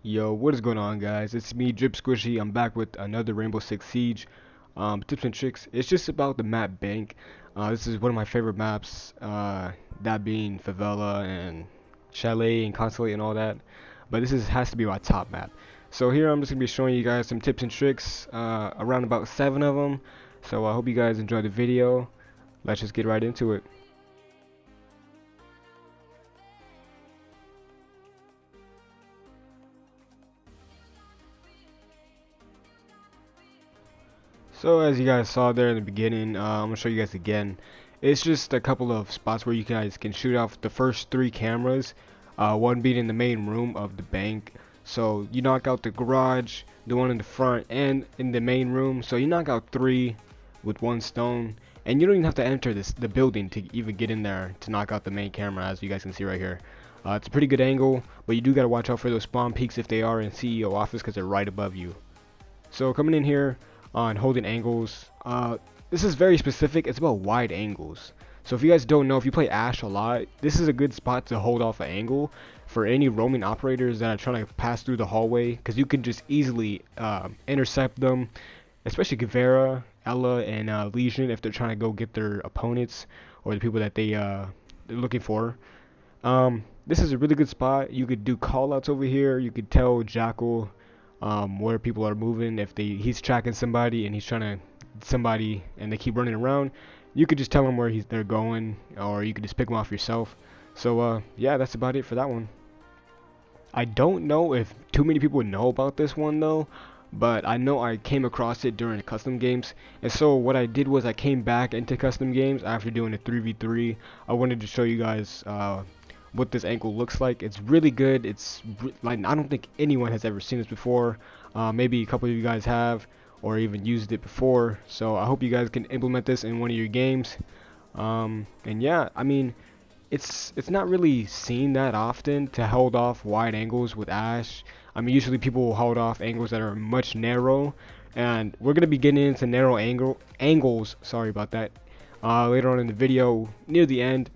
Yo, what is going on, guys? It's me, Drip Squishy. I'm back with another Rainbow Six Siege tips and tricks. It's just about the map bank. This is one of my favorite maps, that being Favela and Chalet and Consulate and all that. But has to be my top map. So here I'm just gonna be showing you guys some tips and tricks, around about 7 of them. So I hope you guys enjoy the video. Let's just get right into it. So as you guys saw there in the beginning, I'm gonna show you guys again. It's just a couple of spots where you guys can shoot off the first 3 cameras, one being in the main room of the bank. So you knock out the garage, the one in the front, and in the main room. So you knock out 3 with 1 stone, and you don't even have to enter the building to even get in there to knock out the main camera, as you guys can see right here. It's a pretty good angle, but you do gotta watch out for those spawn peaks if they are in CEO office, because they're right above you. So coming in here on holding angles, this is very specific. It's about wide angles. So if you guys don't know, if you play Ash a lot, this is a good spot to hold off an angle for any roaming operators that are trying to pass through the hallway, because you can just easily intercept them, especially Guevara, Ella, and Legion if they're trying to go get their opponents or the people that they're looking for. This is a really good spot. You could do callouts over here. You could tell Jackal where people are moving. If he's tracking somebody and he's trying to somebody and they keep running around, you could just tell him where they're going, or you could just pick them off yourself. So yeah, that's about it for that one. I don't know if too many people know about this one though, but I know I came across it during the custom games, and so what I did was I came back into custom games after doing a 3v3. I wanted to show you guys what this angle looks like. It's really good. Like, I don't think anyone has ever seen this before. Maybe a couple of you guys have, or even used it before. So I hope you guys can implement this in one of your games. And yeah, I mean, it's not really seen that often to hold off wide angles with Ash. I mean, usually people will hold off angles that are much narrow, and we're gonna be getting into narrow angles. Sorry about that. Later on in the video, near the end.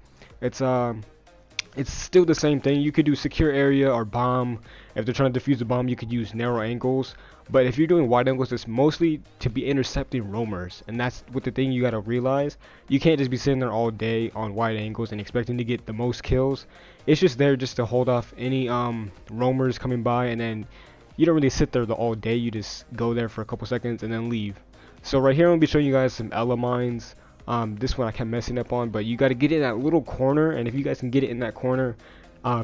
It's still the same thing. You could do secure area or bomb. If they're trying to defuse a bomb, you could use narrow angles. But if you're doing wide angles, it's mostly to be intercepting roamers. And that's what the thing you gotta realize. You can't just be sitting there all day on wide angles and expecting to get the most kills. It's just there just to hold off any roamers coming by, and then you don't really sit there all day. You just go there for a couple seconds and then leave. So right here I'm gonna be showing you guys some Ella mines. This one I kept messing up on, but you got to get in that little corner, and if you guys can get it in that corner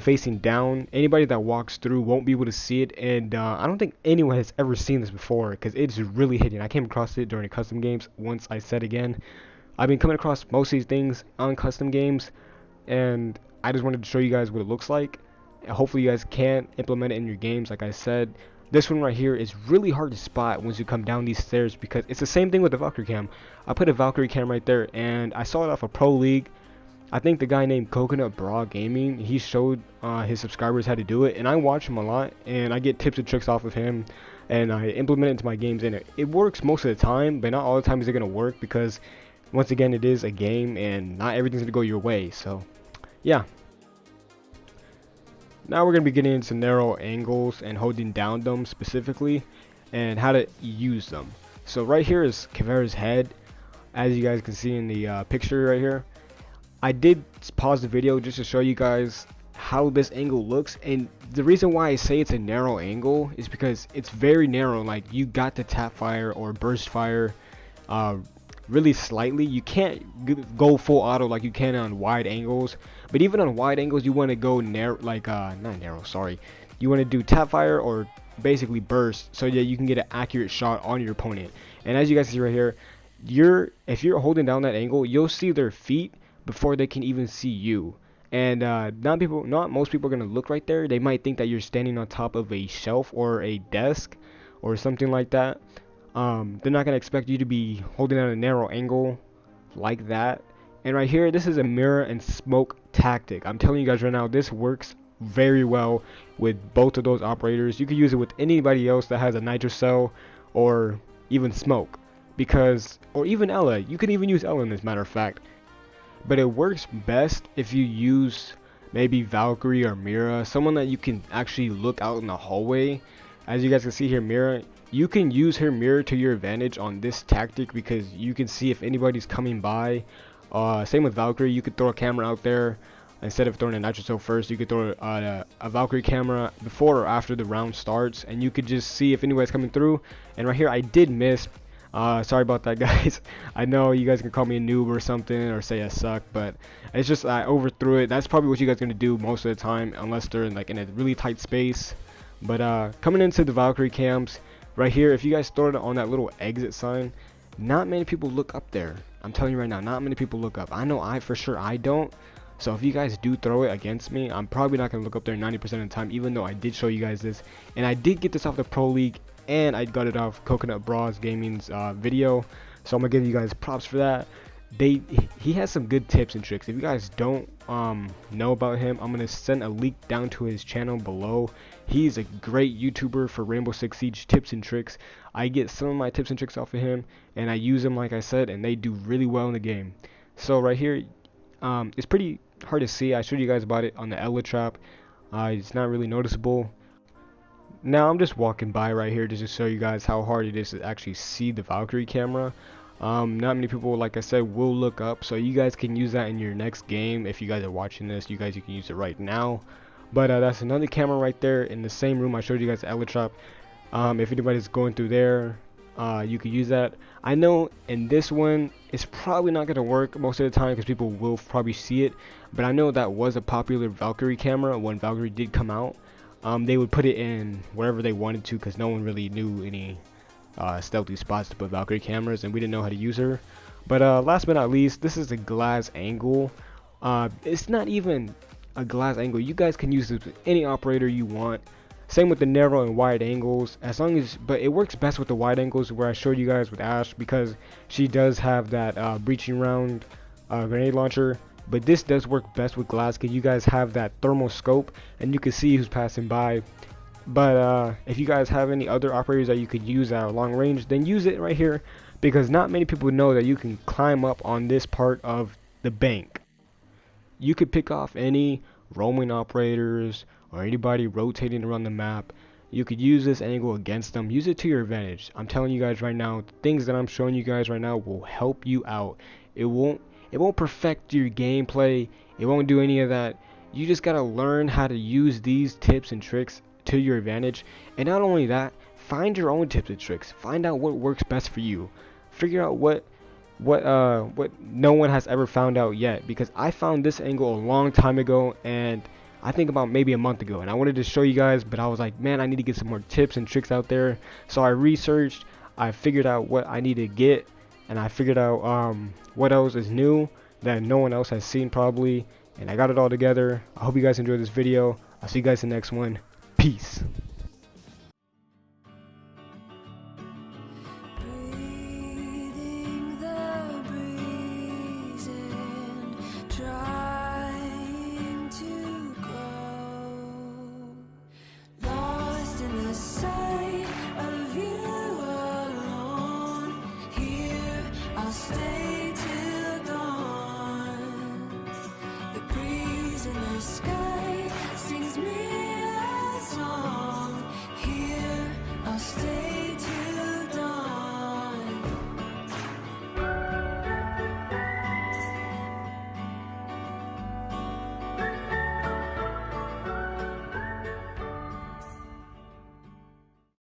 facing down, anybody that walks through won't be able to see it. And I don't think anyone has ever seen this before, because it's really hidden. I came across it during the custom games. Once I said again, I've been coming across most of these things on custom games, and I just wanted to show you guys what it looks like. Hopefully you guys can implement it in your games. Like I said, this one right here is really hard to spot once you come down these stairs, because it's the same thing with the Valkyrie cam. I put a Valkyrie cam right there, and I saw it off a Pro League. I think the guy named Coconut Brah Gaming, he showed his subscribers how to do it, and I watch him a lot, and I get tips and tricks off of him, and I implement it into my games, and it works most of the time, but not all the time is it going to work, because once again, it is a game, and not everything's going to go your way. So yeah. Now we're going to be getting into narrow angles and holding down them specifically, and how to use them. So right here is Kavera's head, as you guys can see in the picture right here. I did pause the video just to show you guys how this angle looks, and the reason why I say it's a narrow angle is because it's very narrow. Like, you got to tap fire or burst fire really slightly. You can't go full auto like you can on wide angles, but even on wide angles you want to go narrow, like not narrow, sorry, you want to do tap fire or basically burst, so that you can get an accurate shot on your opponent. And as you guys see right here, if you're holding down that angle, you'll see their feet before they can even see you. And not most people are going to look right there. They might think that you're standing on top of a shelf or a desk or something like that. They're not going to expect you to be holding at a narrow angle like that. And right here, this is a mirror and smoke tactic. I'm telling you guys right now, this works very well with both of those operators. You can use it with anybody else that has a nitro cell or even smoke, or even Ella. You can even use Ella in this, matter of fact. But it works best if you use maybe Valkyrie or Mira, someone that you can actually look out in the hallway. As you guys can see here, Mira, you can use her mirror to your advantage on this tactic because you can see if anybody's coming by. Same with Valkyrie, you could throw a camera out there. Instead of throwing a nitro first, you could throw a Valkyrie camera before or after the round starts, and you could just see if anybody's coming through. And right here, I did miss. Sorry about that, guys. I know you guys can call me a noob or something, or say I suck, but it's just I overthrew it. That's probably what you guys are gonna do most of the time, unless they're in, like, in a really tight space. But coming into the Valkyrie cams, right here, if you guys throw it on that little exit sign, not many people look up there. I'm telling you right now, not many people look up. I know for sure I don't. So if you guys do throw it against me, I'm probably not going to look up there 90% of the time, even though I did show you guys this. And I did get this off the Pro League, and I got it off Coconut Brah's Gaming's video. So I'm going to give you guys props for that. He has some good tips and tricks. If you guys don't know about him, I'm going to send a link down to his channel below. He's a great YouTuber for Rainbow Six Siege tips and tricks. I get some of my tips and tricks off of him, and I use them like I said, and they do really well in the game. So right here, it's pretty hard to see. I showed you guys about it on the Ella trap. It's not really noticeable. Now I'm just walking by right here just to show you guys how hard it is to actually see the Valkyrie camera. Not many people, like I said, will look up, so you guys can use that in your next game. If you guys are watching this, you can use it right now. But that's another camera right there in the same room I showed you guys the Ella trap. If anybody's going through there, you could use that. I know in this one it's probably not going to work most of the time because people will probably see it, but I know that was a popular Valkyrie camera when Valkyrie did come out. They would put it in wherever they wanted to because no one really knew any stealthy spots to put Valkyrie cameras, and we didn't know how to use her. But last but not least, this is a glass angle. It's not even a glass angle. You guys can use this with any operator you want. Same with the narrow and wide angles, as long as, but it works best with the wide angles where I showed you guys with Ash, because she does have that breaching round grenade launcher. But this does work best with glass because you guys have that thermal scope and you can see who's passing by. But if you guys have any other operators that you could use at long range, then use it right here, because not many people know that you can climb up on this part of the bank. You could pick off any roaming operators or anybody rotating around the map. You could use this angle against them. Use it to your advantage. I'm telling you guys right now, things that I'm showing you guys right now will help you out. It won't perfect your gameplay. It won't do any of that. You just gotta learn how to use these tips and tricks to your advantage. And not only that, find your own tips and tricks. Find out what works best for you. Figure out what no one has ever found out yet, because I found this angle a long time ago, and I think about maybe a month ago, and I wanted to show you guys, but I was like, man, I need to get some more tips and tricks out there. So I researched, I figured out what I need to get, and I figured out what else is new that no one else has seen probably, and I got it all together. I hope you guys enjoyed this video. I'll see you guys in the next one. Peace.